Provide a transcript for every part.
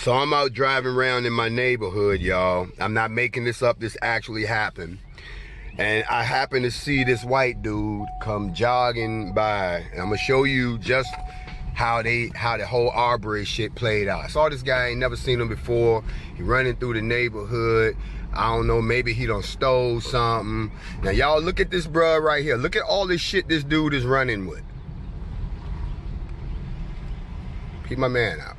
So I'm out driving around in my neighborhood, y'all. I'm not making this up. This actually happened. And I happen to see this white dude come jogging by. And I'm gonna show you just how the whole Arbery shit played out. I saw this guy, I ain't never seen him before. He running through the neighborhood. I don't know, maybe he done stole something. Now y'all look at this bruh right here. Look at all this shit this dude is running with. Keep my man out.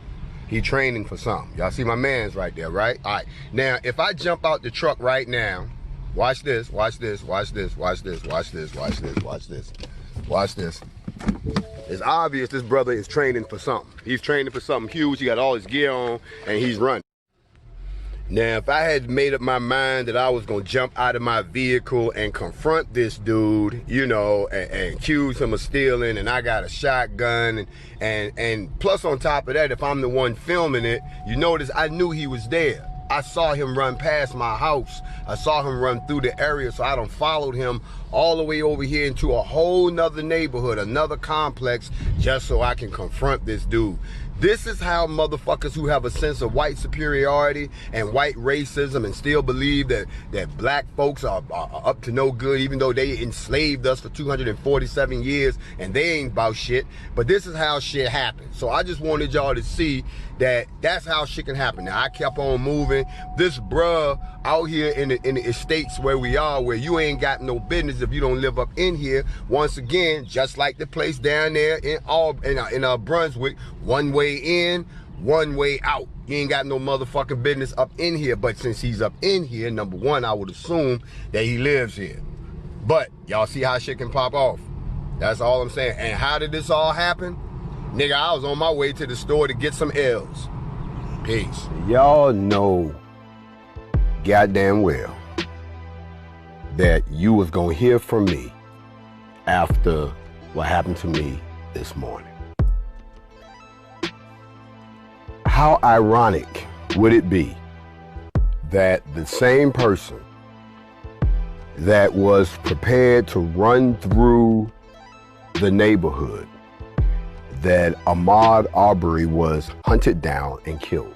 He training for something. Y'all see my man's right there, right? All right. Now, if I jump out the truck right now, watch this, watch this, watch this, watch this, watch this, watch this, watch this, watch this. It's obvious this brother is training for something. He's training for something huge. He got all his gear on and he's running. Now, if I had made up my mind that I was gonna jump out of my vehicle and confront this dude, you know, and accuse him of stealing, and I got a shotgun, and plus on top of that, if I'm the one filming it, you notice I knew he was there. I saw him run past my house. I saw him run through the area, so I done followed him all the way over here into a whole nother neighborhood, another complex, just so I can confront this dude. This is how motherfuckers who have a sense of white superiority and white racism and still believe that black folks are up to no good, even though they enslaved us for 247 years and they ain't about shit. But this is how shit happens. So I just wanted y'all to see that that's how shit can happen. Now I kept on moving. This bruh out here in the estates where we are, where you ain't got no business if you don't live up in here. Once again, just like the place down there in Brunswick, one way in, one way out. You ain't got no motherfucking business up in here. But since he's up in here, number one, I would assume that he lives here. But y'all see how shit can pop off. That's all I'm saying. And how did this all happen? Nigga, I was on my way to the store to get some L's. Peace. Y'all know goddamn well that you was gonna hear from me after what happened to me this morning. How ironic would it be that the same person that was prepared to run through the neighborhood that Ahmaud Arbery was hunted down and killed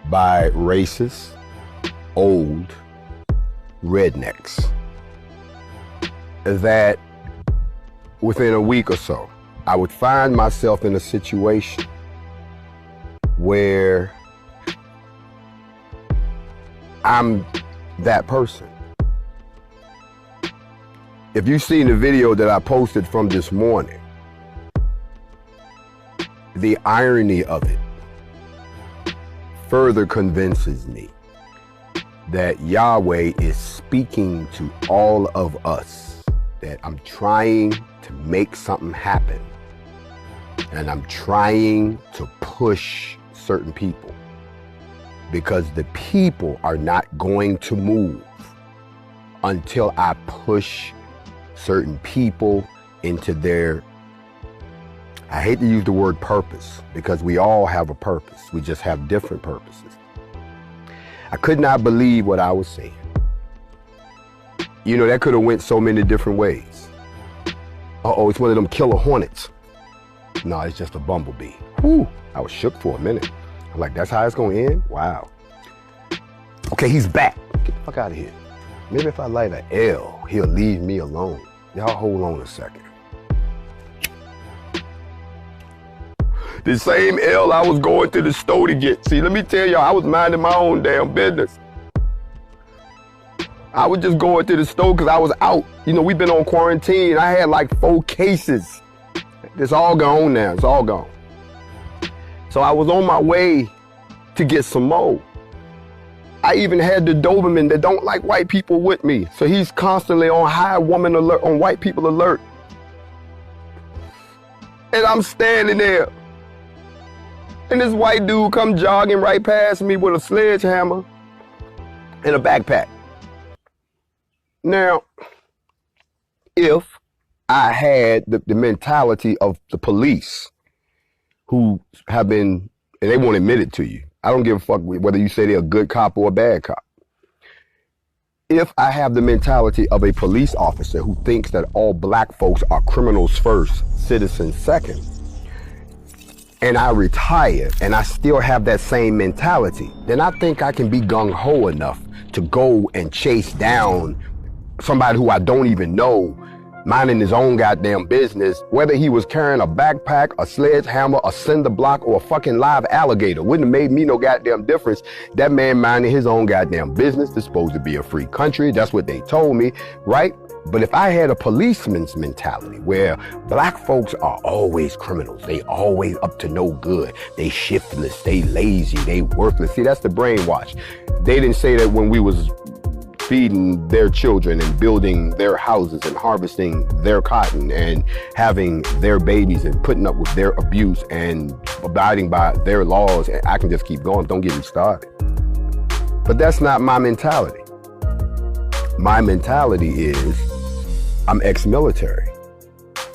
by racist, old rednecks, that within a week or so, I would find myself in a situation where I'm that person. If you've seen the video that I posted from this morning, the irony of it further convinces me that Yahweh is speaking to all of us, that I'm trying to make something happen, and I'm trying to push certain people, because the people are not going to move until I push certain people into their, I hate to use the word purpose, because we all have a purpose. We just have different purposes. I could not believe what I was seeing. You know, that could have went so many different ways. Uh-oh, it's one of them killer hornets. No, it's just a bumblebee. Whew, I was shook for a minute. I'm like, that's how it's gonna end? Wow. Okay, he's back. Get the fuck out of here. Maybe if I light an L, he'll leave me alone. Y'all hold on a second. The same L I was going to the store to get. See, let me tell y'all, I was minding my own damn business. I was just going to the store because I was out. You know, we've been on quarantine. I had like 4 cases. It's all gone now. It's all gone. So I was on my way to get some more. I even had the Doberman that don't like white people with me. So he's constantly on high woman alert, on white people alert. And I'm standing there. And this white dude come jogging right past me with a sledgehammer and a backpack. Now, if I had the mentality of the police who have been, and they won't admit it to you. I don't give a fuck whether you say they're a good cop or a bad cop. If I have the mentality of a police officer who thinks that all black folks are criminals first, citizens second, and I retire and I still have that same mentality, then I think I can be gung-ho enough to go and chase down somebody who I don't even know, minding his own goddamn business, whether he was carrying a backpack, a sledgehammer, a cinder block, or a fucking live alligator. Wouldn't have made me no goddamn difference. That man minding his own goddamn business. It's supposed to be a free country. That's what they told me, right? But if I had a policeman's mentality where black folks are always criminals, they always up to no good, they shiftless, they lazy, they worthless. See, that's the brainwash. They didn't say that when we was feeding their children and building their houses and harvesting their cotton and having their babies and putting up with their abuse and abiding by their laws. And I can just keep going, don't get me started. But that's not my mentality. My mentality is I'm ex-military.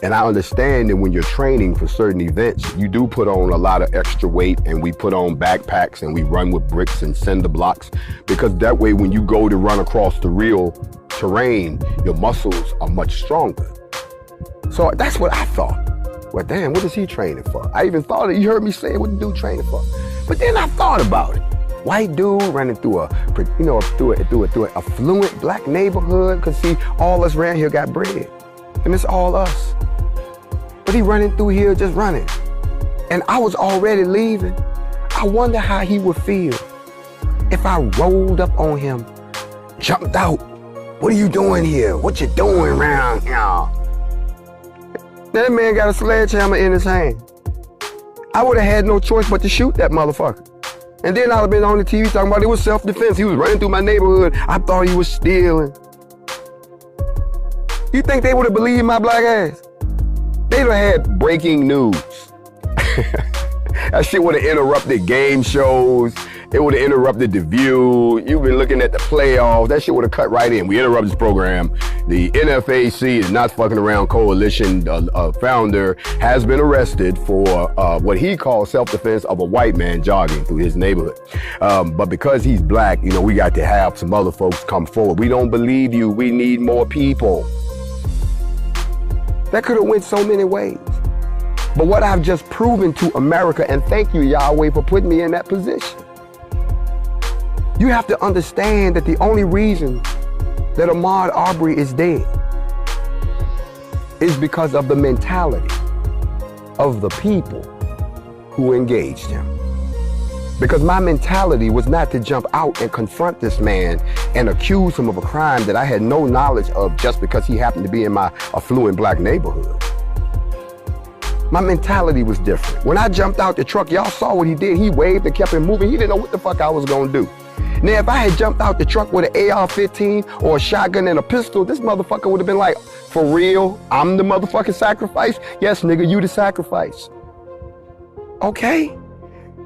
And I understand that when you're training for certain events, you do put on a lot of extra weight, and we put on backpacks and we run with bricks and cinder blocks, because that way when you go to run across the real terrain, your muscles are much stronger. So that's what I thought. Well, damn, what is he training for? I even thought it. You heard me say, what the dude training for? But then I thought about it. White dude running through through an affluent black neighborhood, because see, all us around here got bread. And it's all us. But he running through here just running. And I was already leaving. I wonder how he would feel if I rolled up on him, jumped out. What are you doing here? What you doing around here? That man got a sledgehammer in his hand. I would have had no choice but to shoot that motherfucker. And then I'd have been on the TV talking about it was self-defense. He was running through my neighborhood. I thought he was stealing. You think they would have believed my black ass? They'd have had breaking news. That shit would have interrupted game shows. It would have interrupted The View. You've been looking at the playoffs. That shit would have cut right in. We interrupted this program. The Nfac is not fucking around coalition founder has been arrested for what he calls self-defense of a white man jogging through his neighborhood. But because he's black, you know, we got to have some other folks come forward. We don't believe you. We need more people. That could have went so many ways. But what I've just proven to America, and thank you, Yahweh, for putting me in that position. You have to understand that the only reason that Ahmaud Arbery is dead is because of the mentality of the people who engaged him. Because my mentality was not to jump out and confront this man and accuse him of a crime that I had no knowledge of just because he happened to be in my affluent black neighborhood. My mentality was different. When I jumped out the truck, y'all saw what he did. He waved and kept it moving. He didn't know what the fuck I was gonna do. Now, if I had jumped out the truck with an AR-15 or a shotgun and a pistol, this motherfucker would have been like, for real, I'm the motherfucking sacrifice? Yes, nigga, you the sacrifice. Okay?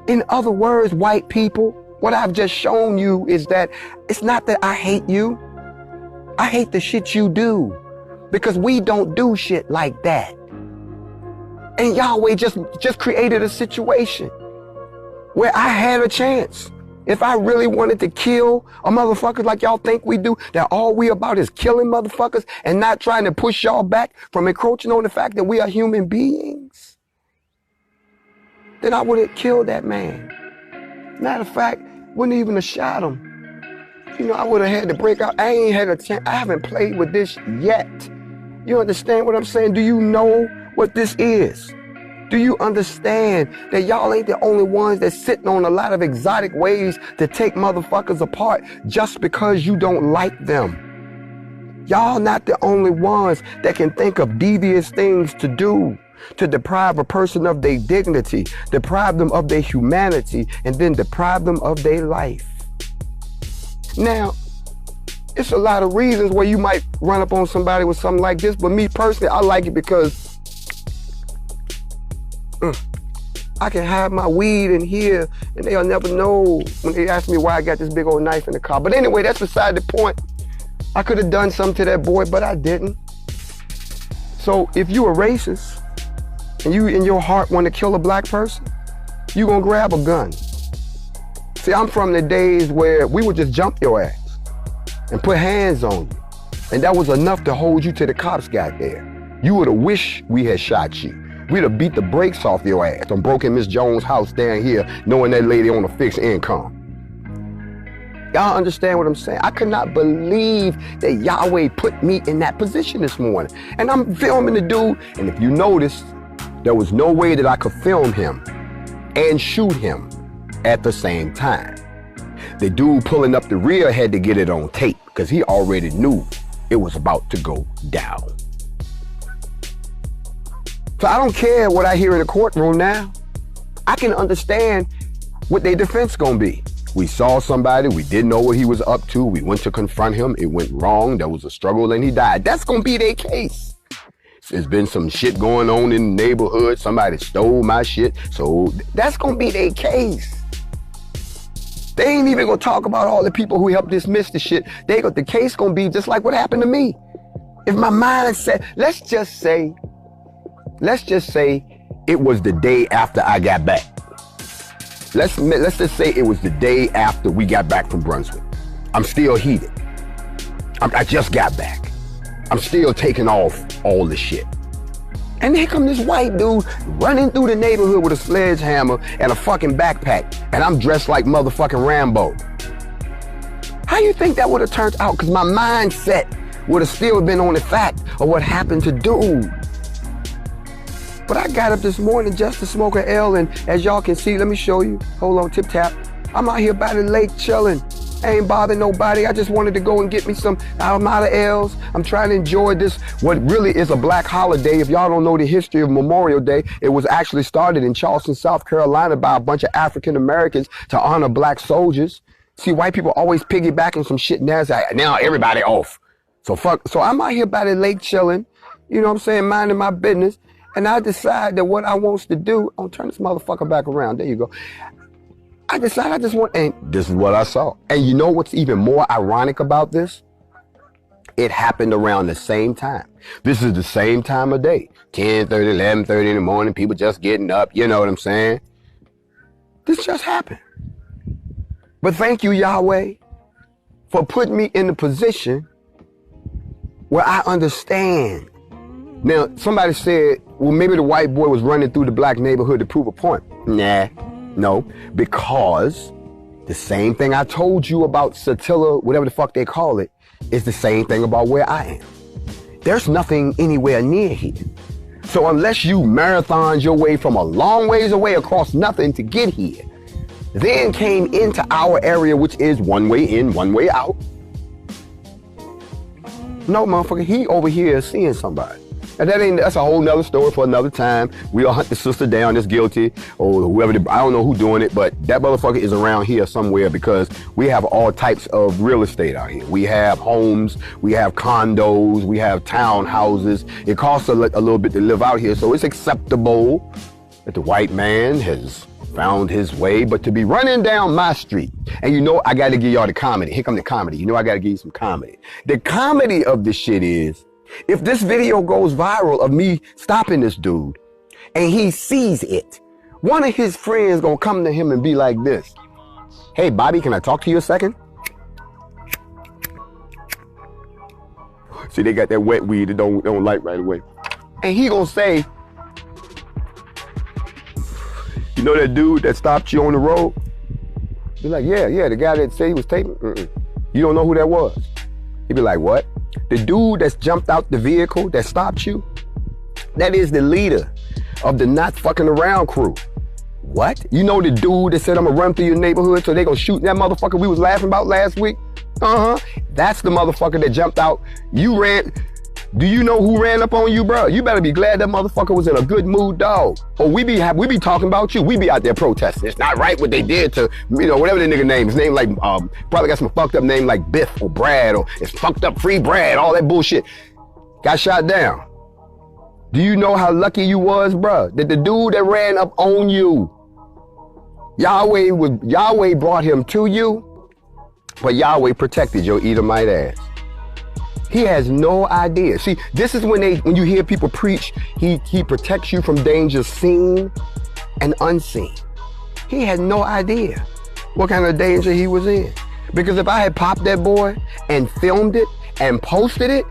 In other words, white people, what I've just shown you is that it's not that I hate you. I hate the shit you do, because we don't do shit like that. And Yahweh just created a situation where I had a chance. If I really wanted to kill a motherfucker like y'all think we do, that all we about is killing motherfuckers and not trying to push y'all back from encroaching on the fact that we are human beings, then I would have killed that man. Matter of fact, wouldn't even have shot him. You know, I would have had to break out. I ain't had a chance. I haven't played with this yet. You understand what I'm saying? Do you know what this is? Do you understand that y'all ain't the only ones that's sitting on a lot of exotic ways to take motherfuckers apart just because you don't like them? Y'all not the only ones that can think of devious things to do to deprive a person of their dignity, deprive them of their humanity, and then deprive them of their life. Now, it's a lot of reasons where you might run up on somebody with something like this, but me personally, I like it because I can hide my weed in here and they'll never know when they ask me why I got this big old knife in the car. But anyway, that's beside the point. I could have done something to that boy, but I didn't. So if you a racist and you in your heart want to kill a black person, you gonna grab a gun. See, I'm from the days where we would just jump your ass and put hands on you. And that was enough to hold you till the cops got there. You would have wished we had shot you. we'd have beat the brakes off your ass. I'm broke in Miss Jones' house down here, knowing that lady on a fixed income. Y'all understand what I'm saying? I could not believe that Yahweh put me in that position this morning. And I'm filming the dude, and if you notice, there was no way that I could film him and shoot him at the same time. The dude pulling up the rear had to get it on tape because he already knew it was about to go down. So I don't care what I hear in the courtroom now. I can understand what their defense gonna be. We saw somebody, we didn't know what he was up to, we went to confront him, it went wrong, there was a struggle and he died. That's gonna be their case. There's been some shit going on in the neighborhood, somebody stole my shit, so that's gonna be their case. They ain't even gonna talk about all the people who helped dismiss the shit. The case gonna be just like what happened to me. If my mind said, let's just say it was the day after I got back. Let's just say it was the day after we got back from Brunswick. I'm still heated. I just got back. I'm still taking off all the shit. And here come this white dude running through the neighborhood with a sledgehammer and a fucking backpack. And I'm dressed like motherfucking Rambo. How you think that would have turned out? Because my mindset would have still been on the fact of what happened to dude. But I got up this morning just to smoke an L, and as y'all can see, let me show you. Hold on, tip tap. I'm out here by the lake chilling. I ain't bothering nobody. I just wanted to go and get me some. I'm out of L's. I'm trying to enjoy this, what really is a black holiday. If y'all don't know the history of Memorial Day, it was actually started in Charleston, South Carolina by a bunch of African Americans to honor black soldiers. See, white people always piggybacking some shit now. Now everybody off. So I'm out here by the lake chilling, you know what I'm saying, minding my business. And I decide that what I wants to do, I'll turn this motherfucker back around. There you go. I decide I just want, and this is what I saw. And you know what's even more ironic about this? It happened around the same time. This is the same time of day. 10:30, 11:30 in the morning, people just getting up, you know what I'm saying? This just happened. But thank you, Yahweh, for putting me in the position where I understand. Now, somebody said, well, maybe the white boy was running through the black neighborhood to prove a point. Nah, no, because the same thing I told you about Satilla, whatever the fuck they call it, is the same thing about where I am. There's nothing anywhere near here. So unless you marathoned your way from a long ways away across nothing to get here, then came into our area, which is one way in, one way out. No, motherfucker, he over here is seeing somebody. And that's a whole nother story for another time. We'll hunt the sister down that's guilty, or whoever, I don't know who doing it, but that motherfucker is around here somewhere because we have all types of real estate out here. We have homes, we have condos, we have townhouses. It costs a little bit to live out here, so it's acceptable that the white man has found his way, but to be running down my street, and you know I gotta give y'all the comedy. Here come the comedy. You know I gotta give you some comedy. The comedy of this shit is, if this video goes viral of me stopping this dude and he sees it, one of his friends gonna come to him and be like this. Hey, Bobby, can I talk to you a second? See, they got that wet weed that don't light right away. And he gonna say, you know that dude that stopped you on the road? Be like, yeah, the guy that said he was taping? You don't know who that was? He'd be like, what? The dude that's jumped out the vehicle that stopped you, that is the leader of the not fucking around crew. What? You know the dude that said I'm gonna run through your neighborhood so they gonna shoot that motherfucker we was laughing about last week? That's the motherfucker that jumped out. You ran. Do you know who ran up on you, bro? You better be glad that motherfucker was in a good mood, dog. Or we be talking about you. We be out there protesting. It's not right what they did to, you know, whatever the nigga name. His name like, probably got some fucked up name like Biff or Brad, or it's fucked up Free Brad, all that bullshit. Got shot down. Do you know how lucky you was, bro? That the dude that ran up on you, Yahweh brought him to you, but Yahweh protected your Edomite ass. He has no idea. See, this is when you hear people preach, he protects you from danger seen and unseen. He had no idea what kind of danger he was in. Because if I had popped that boy and filmed it and posted it,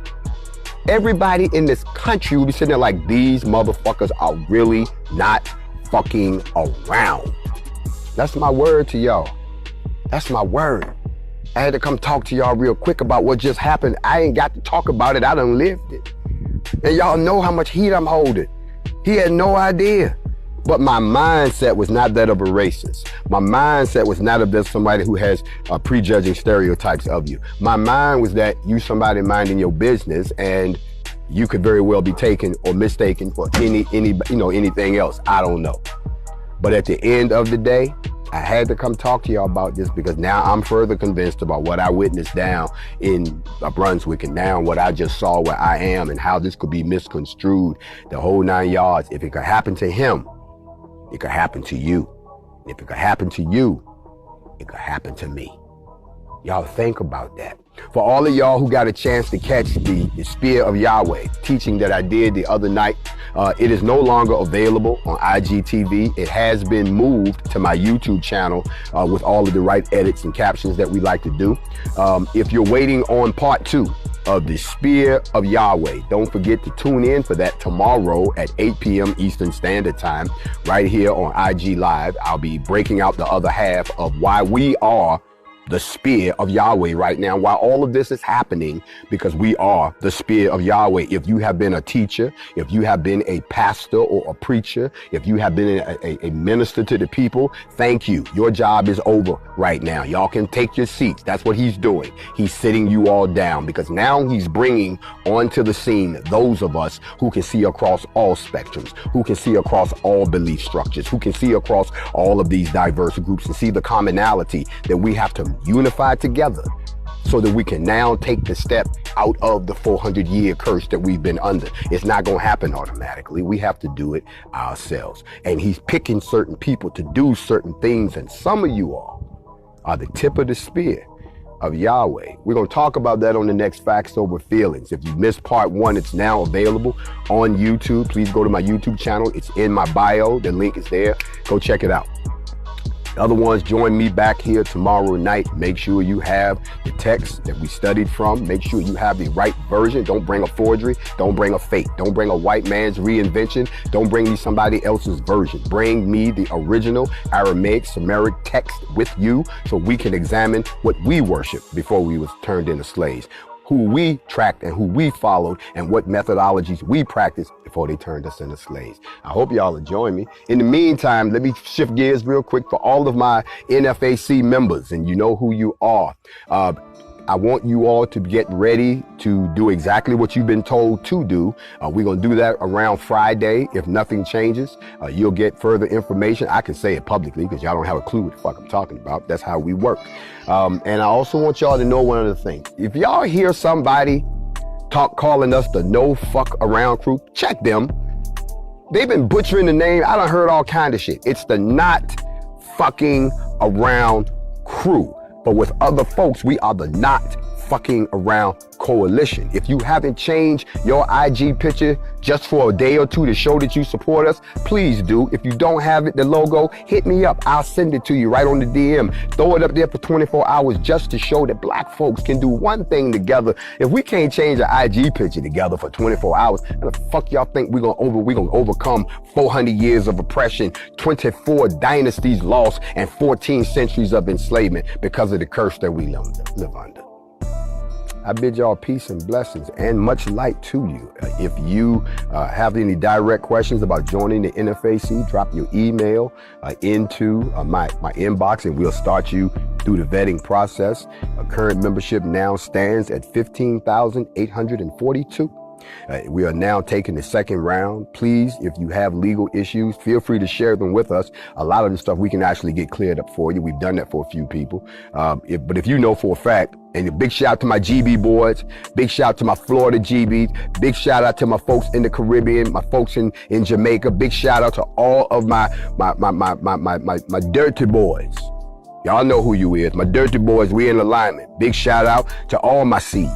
everybody in this country will be sitting there like, these motherfuckers are really not fucking around. That's my word to y'all. That's my word. I had to come talk to y'all real quick about what just happened. I ain't got to talk about it. I done lived it. And y'all know how much heat I'm holding. He had no idea. But my mindset was not that of a racist. My mindset was not of that somebody who has prejudging stereotypes of you. My mind was that you somebody minding your business, and you could very well be taken or mistaken for anything else. I don't know. But at the end of the day, I had to come talk to y'all about this because now I'm further convinced about what I witnessed down in Brunswick, and now what I just saw where I am and how this could be misconstrued, the whole 9 yards. If it could happen to him, it could happen to you. If it could happen to you, it could happen to me. Y'all think about that. For all of y'all who got a chance to catch the Spear of Yahweh teaching that I did the other night, it is no longer available on IGTV. It has been moved to my YouTube channel with all of the right edits and captions that we like to do. If you're waiting on part 2 of the Spear of Yahweh, don't forget to tune in for that tomorrow at 8 p.m. Eastern Standard Time, right here on IG Live. I'll be breaking out the other half of why we are the Spear of Yahweh right now, while all of this is happening, because we are the Spear of Yahweh. If you have been a teacher, if you have been a pastor or a preacher, if you have been a minister to the people, thank you. Your job is over right now. Y'all can take your seats. That's what he's doing. He's sitting you all down, because now he's bringing onto the scene those of us who can see across all spectrums, who can see across all belief structures, who can see across all of these diverse groups and see the commonality that we have to unify together, so that we can now take the step out of the 400-year curse that we've been under. It's not going to happen automatically. We have to do it ourselves. And he's picking certain people to do certain things. And some of you all are the tip of the spear of Yahweh. We're going to talk about that on the next Facts Over Feelings. If you missed part 1, it's now available on YouTube. Please go to my YouTube channel. It's in my bio. The link is there. Go check it out. Other ones, join me back here tomorrow night. Make sure you have the text that we studied from. Make sure you have the right version. Don't bring a forgery. Don't bring a fake. Don't bring a white man's reinvention. Don't bring me somebody else's version. Bring me the original Aramaic, Sumeric text with you, so we can examine what we worshiped before we was turned into slaves, who we tracked and who we followed, and what methodologies we practiced before they turned us into slaves. I hope y'all will join me. In the meantime, let me shift gears real quick for all of my NFAC members, and you know who you are. I want you all to get ready to do exactly what you've been told to do. We're going to do that around Friday. If nothing changes, you'll get further information. I can say it publicly because y'all don't have a clue what the fuck I'm talking about. That's how we work. And I also want y'all to know one other thing. If y'all hear somebody calling us the no fuck around crew, check them. They've been butchering the name. I done heard all kind of shit. It's the not fucking around crew. But with other folks, we are the not fucking around coalition. If you haven't changed your IG picture just for a day or two to show that you support us, please do. If you don't have it, the logo, hit me up. I'll send it to you right on the DM. Throw it up there for 24 hours just to show that black folks can do one thing together. If we can't change an IG picture together for 24 hours, how the fuck y'all think we're gonna overcome 400 years of oppression, 24 dynasties lost, and 14 centuries of enslavement because of the curse that we live under? I bid y'all peace and blessings and much light to you. If you have any direct questions about joining the NFAC, drop your email into my inbox, and we'll start you through the vetting process. Current membership now stands at 15,842. We are now taking the second round. Please, if you have legal issues, feel free to share them with us. A lot of the stuff we can actually get cleared up for you. We've done that for a few people. But if you know for a fact, and a big shout out to my GB boys, big shout out to my Florida GBs, big shout out to my folks in the Caribbean, my folks in Jamaica, big shout out to all of my dirty boys. Y'all know who you is. My dirty boys, we in alignment. Big shout out to all my C's,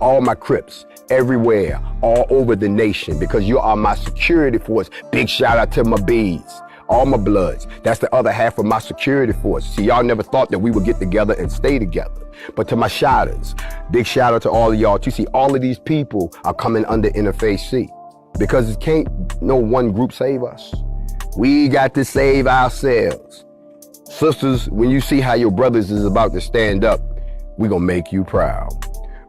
all my Crips, everywhere, all over the nation, because you are my security force. Big shout out to my B's, all my bloods. That's the other half of my security force. See, y'all never thought that we would get together and stay together. But to my shouters, big shout out to all of y'all. You see, all of these people are coming under Interfaith C, because it can't no one group save us. We got to save ourselves. Sisters, when you see how your brothers is about to stand up, we gonna make you proud.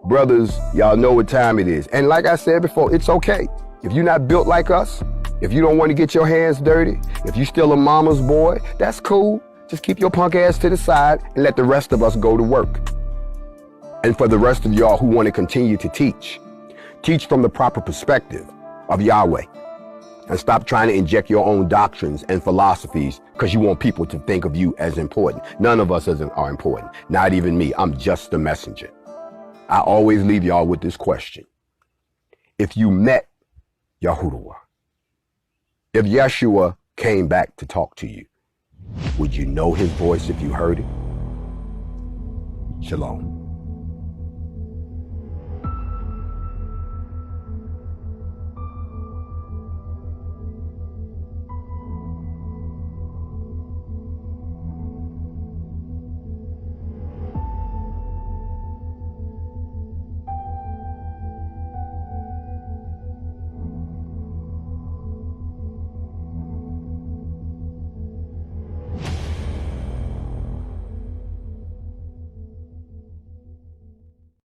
Brothers, y'all know what time it is. And like I said before, it's okay. If you're not built like us, if you don't want to get your hands dirty, if you still a mama's boy, that's cool. Just keep your punk ass to the side and let the rest of us go to work. And for the rest of y'all who want to continue to teach from the proper perspective of Yahweh. And stop trying to inject your own doctrines and philosophies because you want people to think of you as important. None of us are important. Not even me. I'm just the messenger. I always leave y'all with this question. If you met YAHAWAH, if Yeshua came back to talk to you, would you know his voice if you heard it? Shalom.